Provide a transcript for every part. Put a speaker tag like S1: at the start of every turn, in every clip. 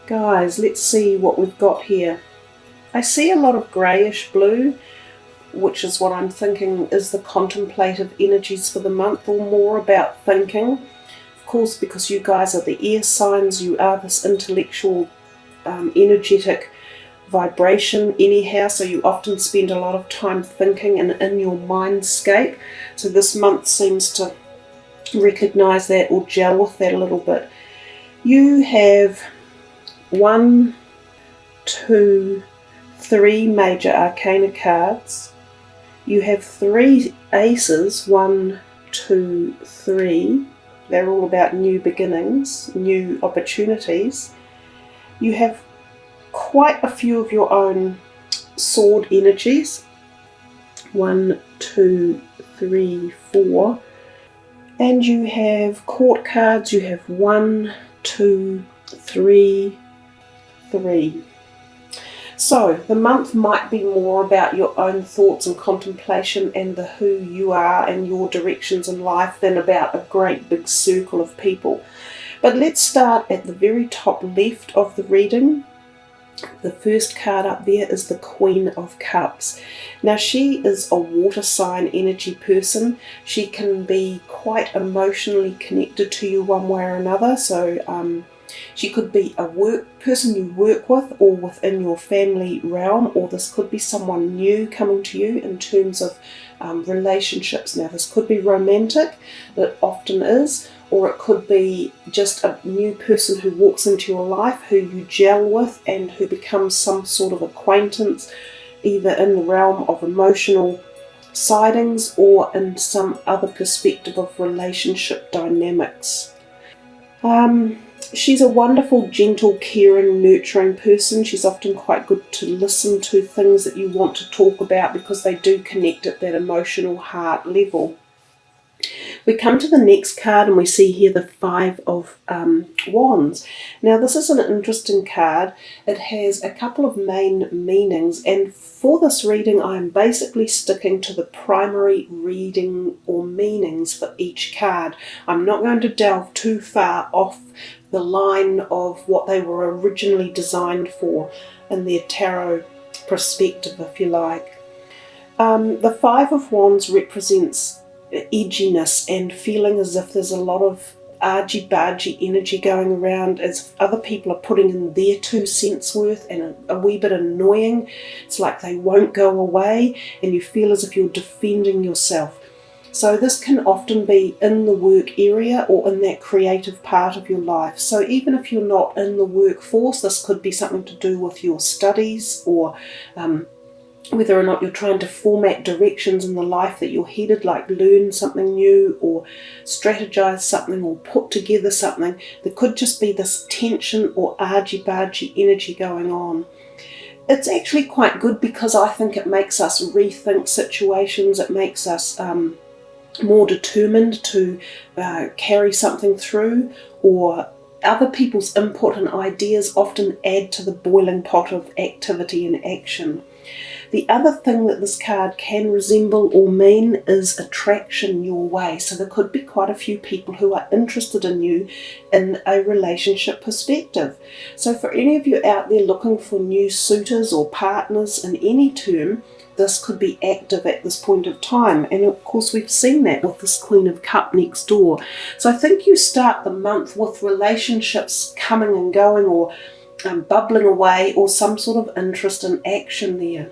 S1: Guys, let's see what we've got here. I see a lot of greyish blue, which is what I'm thinking is the contemplative energies for the month, or more about thinking. Of course, because you guys are the air signs, you are this intellectual, energetic vibration anyhow, so you often spend a lot of time thinking and in your mindscape. So this month seems to recognize that or gel with that a little bit. You have 1, 2, 3 major arcana cards. You have 3 aces, 1, 2, 3. They're all about new beginnings, new opportunities. You have quite a few of your own sword energies. 1, 2, 3, 4. And you have court cards. You have 1, 2, 3, 3. So the month might be more about your own thoughts and contemplation and the who you are and your directions in life than about a great big circle of people. But let's start at the very top left of the reading. The first card up there is the Queen of Cups. Now she is a water sign energy person. She can be quite emotionally connected to you one way or another. So she could be a person you work with or within your family realm, or this could be someone new coming to you in terms of relationships. Now this could be romantic, it often is, or it could be just a new person who walks into your life who you gel with and who becomes some sort of acquaintance, either in the realm of emotional sidings or in some other perspective of relationship dynamics. She's a wonderful, gentle, caring, nurturing person. She's often quite good to listen to things that you want to talk about because they do connect at that emotional heart level. We come to the next card and we see here the 5 of Wands. Now this is an interesting card. It has a couple of main meanings, and for this reading I am basically sticking to the primary reading or meanings for each card. I'm not going to delve too far off the line of what they were originally designed for in their tarot perspective, if you like. The 5 of Wands represents edginess and feeling as if there's a lot of argy-bargy energy going around, as if other people are putting in their 2 cents worth, and a wee bit annoying. It's like they won't go away and you feel as if you're defending yourself. So this can often be in the work area or in that creative part of your life. So even if you're not in the workforce, this could be something to do with your studies, or whether or not you're trying to format directions in the life that you're headed, like learn something new or strategize something or put together something. There could just be this tension or argy-bargy energy going on. It's actually quite good because I think it makes us rethink situations. It makes us more determined to carry something through, or other people's input and ideas often add to the boiling pot of activity and action. The other thing that this card can resemble or mean is attraction your way. So there could be quite a few people who are interested in you in a relationship perspective. So for any of you out there looking for new suitors or partners in any term, this could be active at this point of time. And of course we've seen that with this Queen of Cups next door. So I think you start the month with relationships coming and going, or bubbling away, or some sort of interest and action there.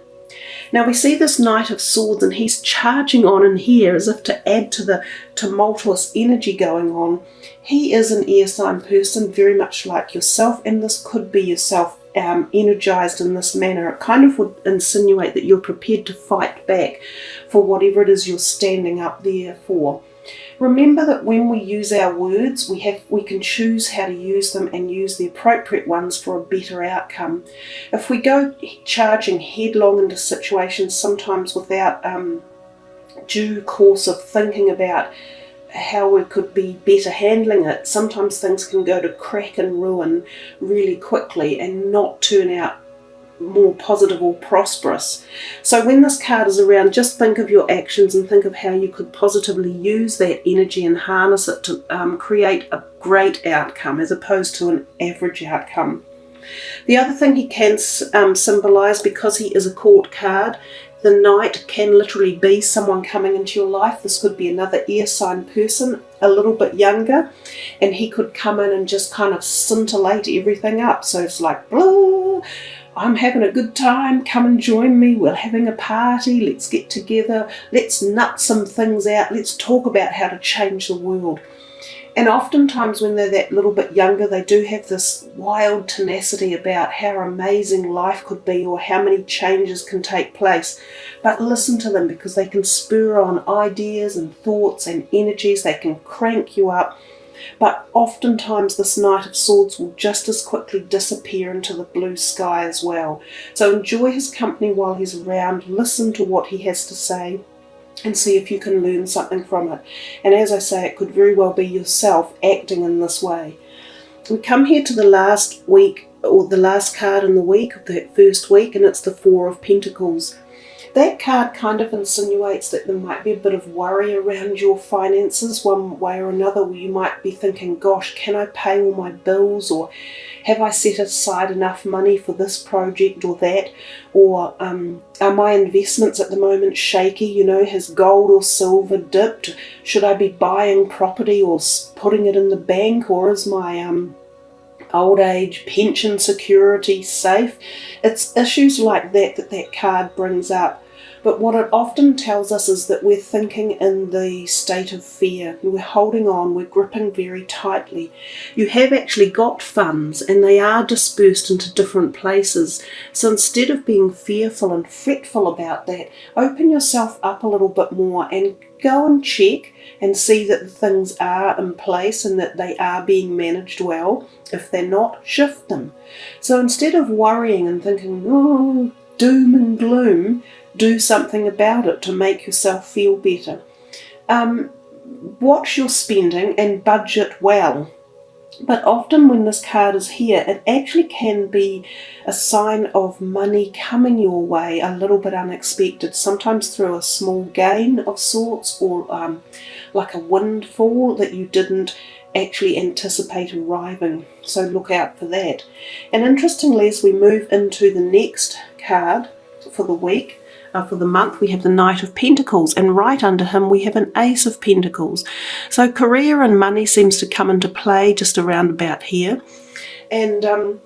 S1: Now we see this Knight of Swords, and he's charging on in here as if to add to the tumultuous energy going on. He is an air sign person, very much like yourself, and this could be yourself energized in this manner. It kind of would insinuate that you're prepared to fight back for whatever it is you're standing up there for. Remember that when we use our words, we can choose how to use them and use the appropriate ones for a better outcome. If we go charging headlong into situations, sometimes without due course of thinking about how we could be better handling it, sometimes things can go to crack and ruin really quickly and not turn out more positive or prosperous. So when this card is around, just think of your actions and think of how you could positively use that energy and harness it to create a great outcome as opposed to an average outcome. The other thing he can symbolise, because he is a court card, the Knight can literally be someone coming into your life. This could be another air sign person, a little bit younger, and he could come in and just kind of scintillate everything up. So it's like, blah, I'm having a good time, come and join me, we're having a party, let's get together, let's nut some things out, let's talk about how to change the world. And oftentimes when they're that little bit younger, they do have this wild tenacity about how amazing life could be or how many changes can take place. But listen to them, because they can spur on ideas and thoughts and energies. They can crank you up. But oftentimes this Knight of Swords will just as quickly disappear into the blue sky as well. So enjoy his company while he's around. Listen to what he has to say, and see if you can learn something from it. And as I say, it could very well be yourself acting in this way. We come here to the last week, or the last card in the week, of the first week, and it's the Four of Pentacles. That card kind of insinuates that there might be a bit of worry around your finances one way or another, where you might be thinking, gosh, can I pay all my bills, or have I set aside enough money for this project or that, or are my investments at the moment shaky, you know, has gold or silver dipped, should I be buying property or putting it in the bank, or is my old age pension security safe? It's issues like that that card brings up. But what it often tells us is that we're thinking in the state of fear. We're holding on, we're gripping very tightly. You have actually got funds and they are dispersed into different places. So instead of being fearful and fretful about that, open yourself up a little bit more and go and check and see that the things are in place and that they are being managed well. If they're not, shift them. So instead of worrying and thinking, oh, doom and gloom, do something about it to make yourself feel better. Watch your spending and budget well. But often when this card is here, it actually can be a sign of money coming your way a little bit unexpected, sometimes through a small gain of sorts, or like a windfall that you didn't actually anticipate arriving. So look out for that. And interestingly, as we move into the next card for the week, for the month, we have the Knight of Pentacles, and right under him we have an Ace of Pentacles. So career and money seems to come into play just around about here. And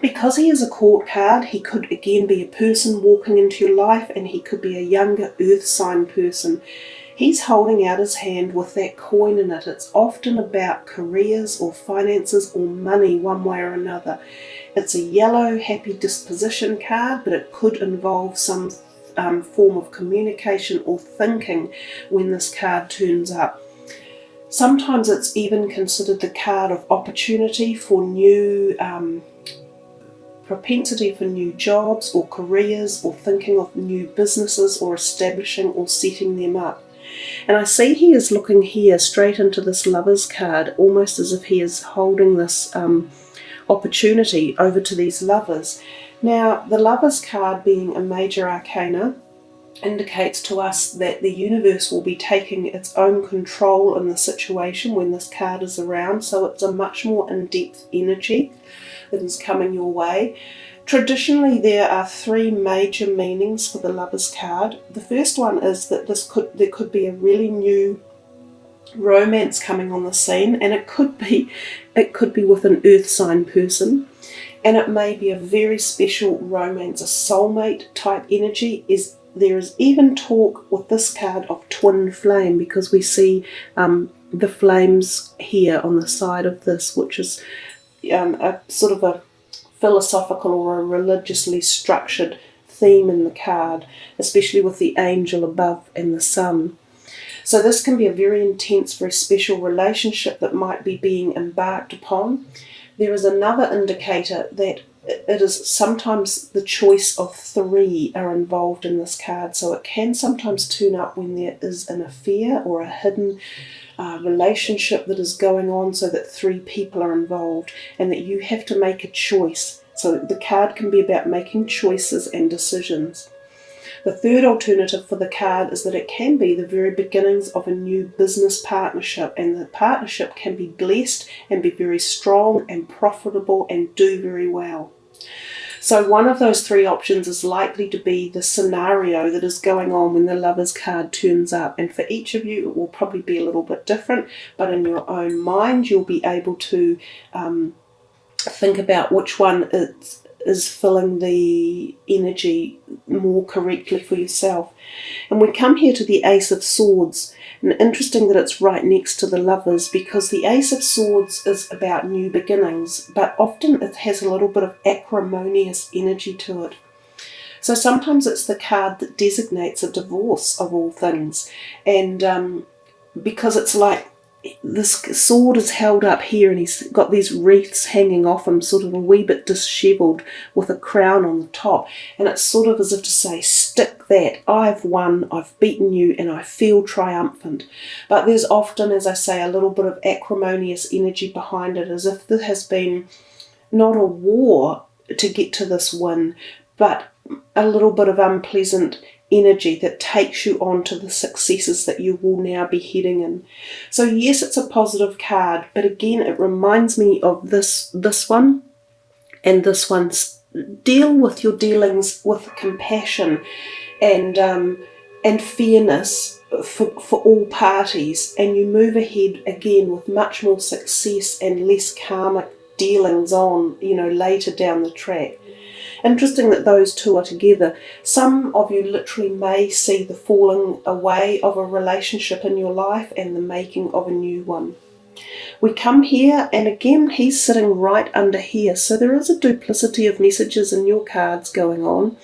S1: because he is a court card, he could again be a person walking into your life, and he could be a younger earth sign person. He's holding out his hand with that coin in it. It's often about careers or finances or money one way or another. It's a yellow happy disposition card, but it could involve some form of communication or thinking when this card turns up. Sometimes it's even considered the card of opportunity for new propensity for new jobs or careers, or thinking of new businesses or establishing or setting them up. And I see he is looking here straight into this Lovers card, almost as if he is holding this opportunity over to these lovers. Now, the Lovers card, being a major arcana, indicates to us that the universe will be taking its own control in the situation when this card is around. So it's a much more in-depth energy that is coming your way. Traditionally, there are three major meanings for the Lovers card. The first one is that there could be a really new romance coming on the scene, and it could be with an earth sign person. And it may be a very special romance, a soulmate type energy. There is even talk with this card of twin flame, because we see the flames here on the side of this, which is a sort of a philosophical or a religiously structured theme in the card, especially with the angel above and the sun. So this can be a very intense, very special relationship that might be being embarked upon. There is another indicator that it is sometimes the choice of three are involved in this card. So it can sometimes turn up when there is an affair or a hidden relationship that is going on, so that three people are involved and that you have to make a choice. So the card can be about making choices and decisions. The third alternative for the card is that it can be the very beginnings of a new business partnership, and the partnership can be blessed and be very strong and profitable and do very well. So one of those three options is likely to be the scenario that is going on when the Lovers card turns up. And for each of you, it will probably be a little bit different, but in your own mind, you'll be able to think about which one is filling the energy more correctly for yourself. And we come here to the Ace of Swords. And interesting that it's right next to the Lovers, because the Ace of Swords is about new beginnings, but often it has a little bit of acrimonious energy to it. So sometimes it's the card that designates a divorce of all things. And because it's like this sword is held up here and he's got these wreaths hanging off him, sort of a wee bit dishevelled with a crown on the top. And it's sort of as if to say, stick that, I've won, I've beaten you, and I feel triumphant. But there's often, as I say, a little bit of acrimonious energy behind it, as if there has been not a war to get to this win, but a little bit of unpleasant energy that takes you on to the successes that you will now be heading in. So yes, it's a positive card, but again, it reminds me of this one and this one's. Deal with your dealings with compassion and fairness for all parties, and you move ahead again with much more success and less karmic dealings on, later down the track. Interesting that those two are together. Some of you literally may see the falling away of a relationship in your life and the making of a new one. We come here, and again, he's sitting right under here. So there is a duplicity of messages in your cards going on.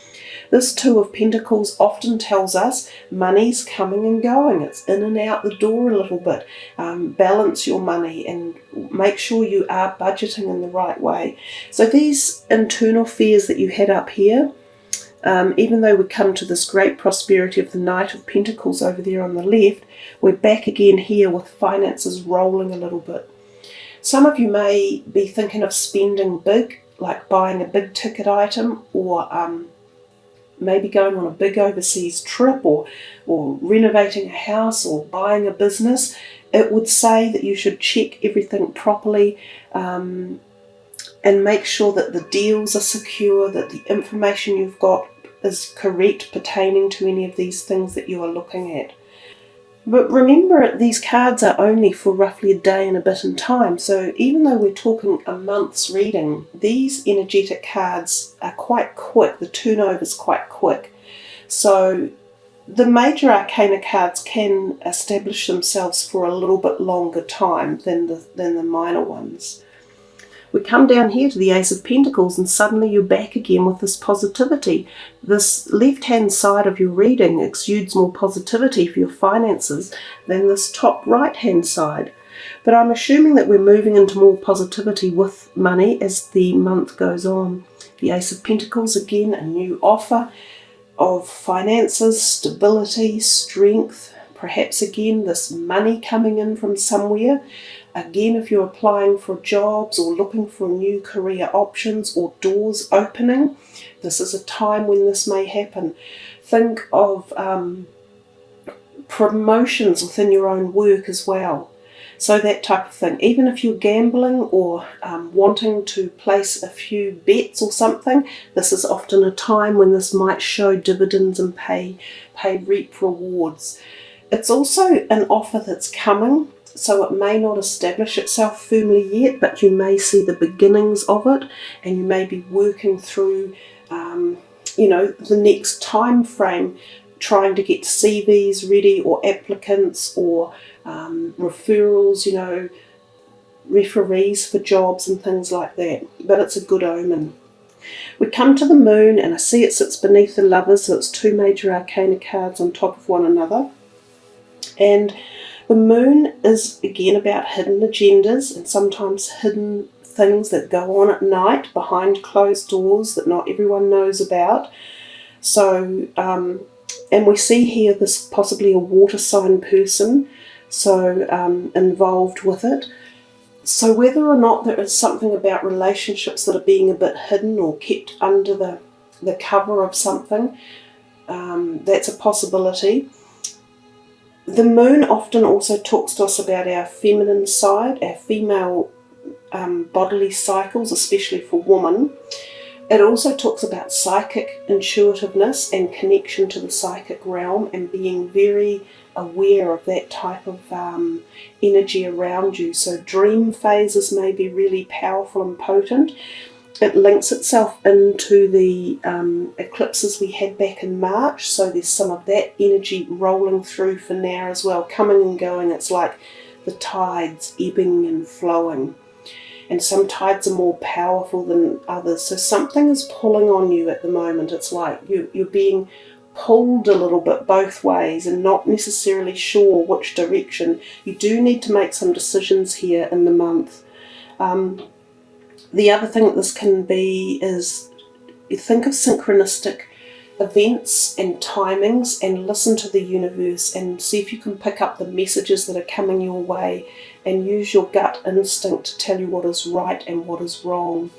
S1: This Two of Pentacles often tells us money's coming and going. It's in and out the door a little bit. Balance your money and make sure you are budgeting in the right way. So these internal fears that you had up here, even though we come to this great prosperity of the Knight of Pentacles over there on the left, we're back again here with finances rolling a little bit. Some of you may be thinking of spending big, like buying a big ticket item, or maybe going on a big overseas trip, or renovating a house, or buying a business. It would say that you should check everything properly and make sure that the deals are secure, that the information you've got is correct pertaining to any of these things that you are looking at. But remember, these cards are only for roughly a day and a bit in time, so even though we're talking a month's reading, these energetic cards are quite quick, the turnover is quite quick. So the major arcana cards can establish themselves for a little bit longer time than the minor ones. We come down here to the Ace of Pentacles, and suddenly you're back again with this positivity. This left-hand side of your reading exudes more positivity for your finances than this top right-hand side. But I'm assuming that we're moving into more positivity with money as the month goes on. The Ace of Pentacles, again, a new offer of finances, stability, strength, perhaps again this money coming in from somewhere. Again, if you're applying for jobs or looking for new career options or doors opening, this is a time when this may happen. Think of promotions within your own work as well. So that type of thing. Even if you're gambling or wanting to place a few bets or something, this is often a time when this might show dividends and reap rewards. It's also an offer that's coming. So it may not establish itself firmly yet, but you may see the beginnings of it, and you may be working through, the next time frame, trying to get CVs ready, or applicants, or referrals, referees for jobs and things like that. But it's a good omen. We come to the Moon, and I see it sits beneath the Lovers, so it's two major arcana cards on top of one another. And the Moon is again about hidden agendas and sometimes hidden things that go on at night behind closed doors that not everyone knows about. So, and we see here this possibly a water sign person, so involved with it. So whether or not there is something about relationships that are being a bit hidden or kept under the cover of something, that's a possibility. The moon often also talks to us about our feminine side, our female bodily cycles, especially for women. It also talks about psychic intuitiveness and connection to the psychic realm and being very aware of that type of energy around you. So dream phases may be really powerful and potent. It links itself into the eclipses we had back in March, so there's some of that energy rolling through for now as well, coming and going. It's like the tides ebbing and flowing. And some tides are more powerful than others. So something is pulling on you at the moment. It's like you're being pulled a little bit both ways and not necessarily sure which direction. You do need to make some decisions here in the month. The other thing that this can be is you think of synchronistic events and timings and listen to the universe and see if you can pick up the messages that are coming your way and use your gut instinct to tell you what is right and what is wrong.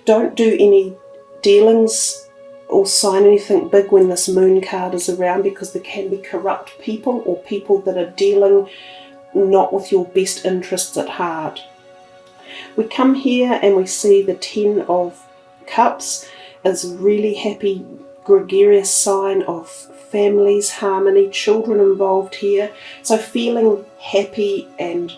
S1: Don't do any dealings or sign anything big when this moon card is around, because there can be corrupt people or people that are dealing not with your best interests at heart. We come here and we see the 10 of Cups as a really happy, gregarious sign of families, harmony, children involved here. So feeling happy and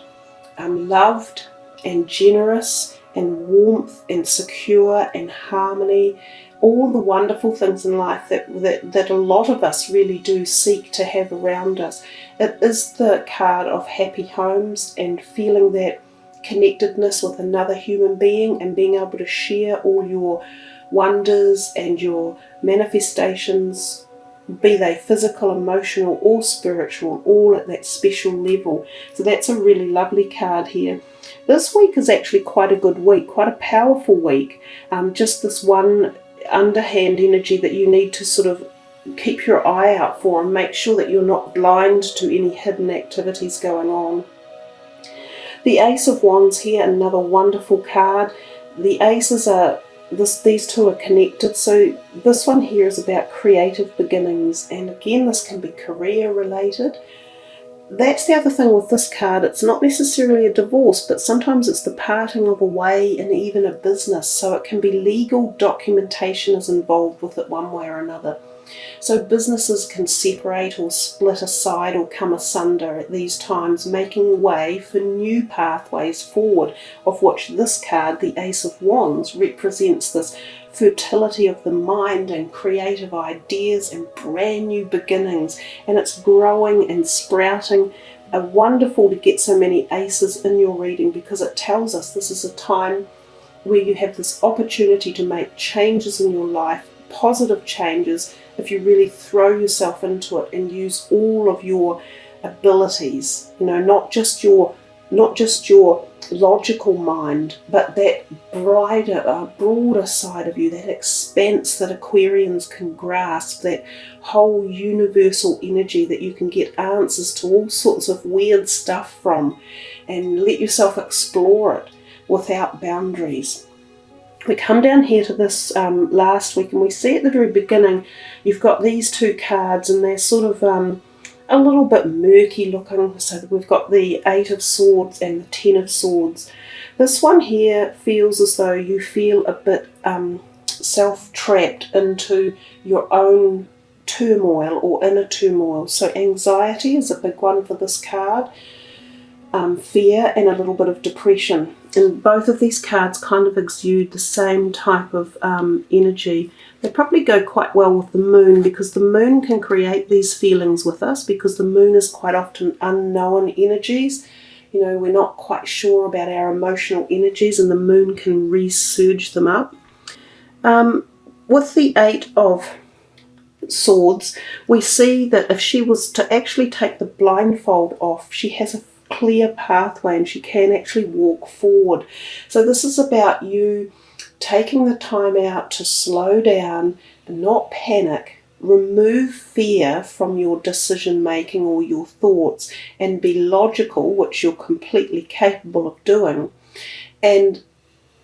S1: loved and generous and warmth and secure and harmony, all the wonderful things in life that a lot of us really do seek to have around us. It is the card of happy homes and feeling that connectedness with another human being and being able to share all your wonders and your manifestations, be they physical, emotional or spiritual, all at that special level. So that's a really lovely card here. This week is actually quite a good week, quite a powerful week. Just this one underhand energy that you need to sort of keep your eye out for and make sure that you're not blind to any hidden activities going on. The Ace of Wands here, another wonderful card. The aces are, these two are connected. So this one here is about creative beginnings. And again, this can be career related. That's the other thing with this card. It's not necessarily a divorce, but sometimes it's the parting of a way in even a business. So it can be legal documentation is involved with it one way or another. So businesses can separate or split aside or come asunder at these times, making way for new pathways forward, of which this card, the Ace of Wands, represents this fertility of the mind and creative ideas and brand new beginnings, and it's growing and sprouting. Wonderful to get so many aces in your reading, because it tells us this is a time where you have this opportunity to make changes in your life, positive changes, if you really throw yourself into it and use all of your abilities, you know, not just your logical mind, but that broader side of you, that expanse that Aquarians can grasp, that whole universal energy that you can get answers to all sorts of weird stuff from, and let yourself explore it without boundaries. We come down here to this last week, and we see at the very beginning you've got these two cards, and they're sort of a little bit murky looking. So we've got the 8 of Swords and the 10 of Swords. This one here feels as though you feel a bit self-trapped into your own turmoil or inner turmoil. So anxiety is a big one for this card. Fear and a little bit of depression. And both of these cards kind of exude the same type of energy. They probably go quite well with the moon, because the moon can create these feelings with us, because the moon is quite often unknown energies. You know, we're not quite sure about our emotional energies, and the moon can resurge them up. With the 8 of Swords, we see that if she was to actually take the blindfold off, she has a clear pathway and she can actually walk forward. So this is about you taking the time out to slow down and not panic, remove fear from your decision making or your thoughts, and be logical, which you're completely capable of doing, and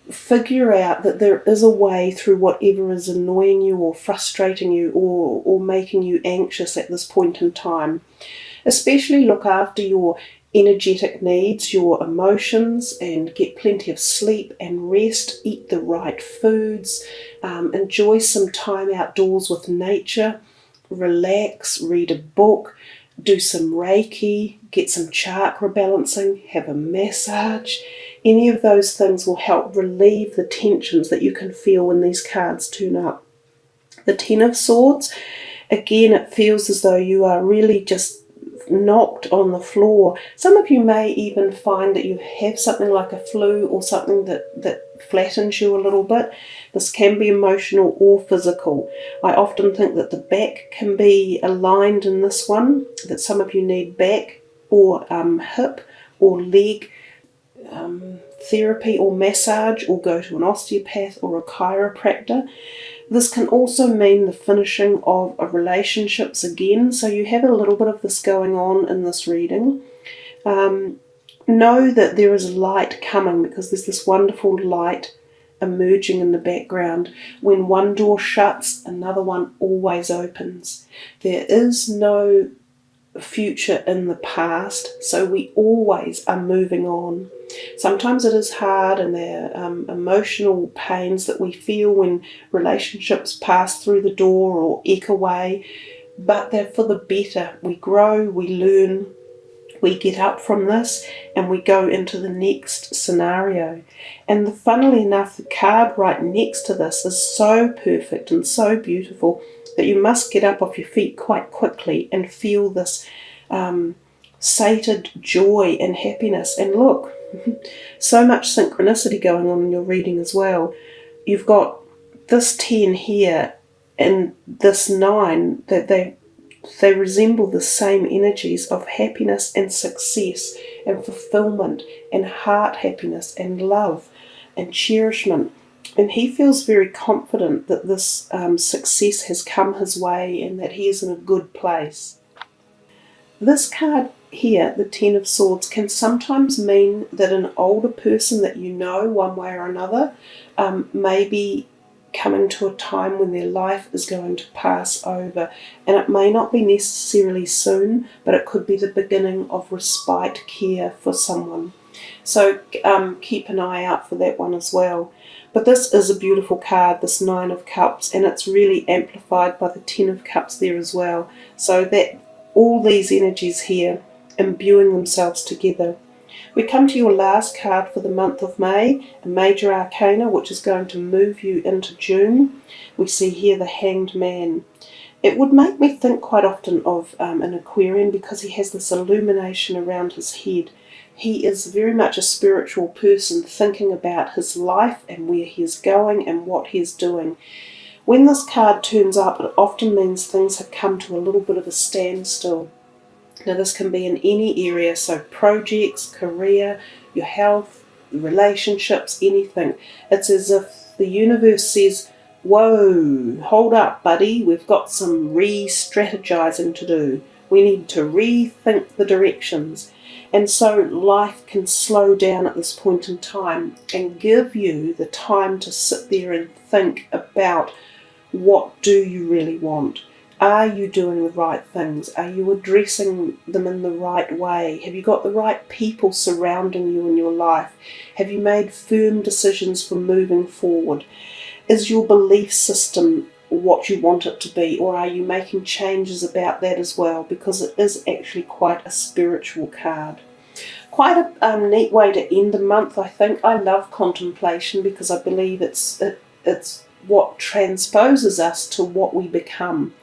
S1: figure out that there is a way through whatever is annoying you or frustrating you or making you anxious at this point in time. Especially look after your energetic needs, your emotions, and get plenty of sleep and rest. Eat the right foods. Enjoy some time outdoors with nature. Relax, read a book, do some Reiki, get some chakra balancing, have a massage. Any of those things will help relieve the tensions that you can feel when these cards turn up. The Ten of Swords, again, it feels as though you are really just knocked on the floor. Some of you may even find that you have something like a flu or something that flattens you a little bit. This can be emotional or physical. I often think that the back can be aligned in this one, that some of you need back or hip or leg therapy or massage, or go to an osteopath or a chiropractor. This can also mean the finishing of relationships again, so you have a little bit of this going on in this reading. Know that there is light coming, because there's this wonderful light emerging in the background. When one door shuts, another one always opens. There is no future in the past, so we always are moving on. Sometimes it is hard, and there are emotional pains that we feel when relationships pass through the door or eke away, but they're for the better. We grow, we learn, we get up from this, and we go into the next scenario. And funnily enough, the card right next to this is so perfect and so beautiful that you must get up off your feet quite quickly and feel this sated joy and happiness. And look, so much synchronicity going on in your reading as well. You've got this 10 here and this 9, that they resemble the same energies of happiness and success and fulfillment and heart happiness and love and cherishment. And he feels very confident that this success has come his way and that he is in a good place. This card here, the Ten of Swords, can sometimes mean that an older person that you know one way or another may be coming to a time when their life is going to pass over. And it may not be necessarily soon, but it could be the beginning of respite care for someone. So keep an eye out for that one as well. But this is a beautiful card, this 9 of Cups, and it's really amplified by the 10 of Cups there as well. So that all these energies here imbuing themselves together. We come to your last card for the month of May, a major arcana, which is going to move you into June. We see here the Hanged Man. It would make me think quite often of an Aquarian, because he has this illumination around his head. He is very much a spiritual person, thinking about his life and where he's going and what he's doing. When this card turns up, it often means things have come to a little bit of a standstill. Now this can be in any area, so projects, career, your health, relationships, anything. It's as if the universe says, whoa, hold up buddy, we've got some re-strategizing to do. We need to rethink the directions. And so life can slow down at this point in time and give you the time to sit there and think about, what do you really want? Are you doing the right things? Are you addressing them in the right way? Have you got the right people surrounding you in your life? Have you made firm decisions for moving forward? Is your belief system what you want it to be, or are you making changes about that as well? Because it is actually quite a spiritual card. Quite a neat way to end the month, I think. I love contemplation because I believe it's what transposes us to what we become.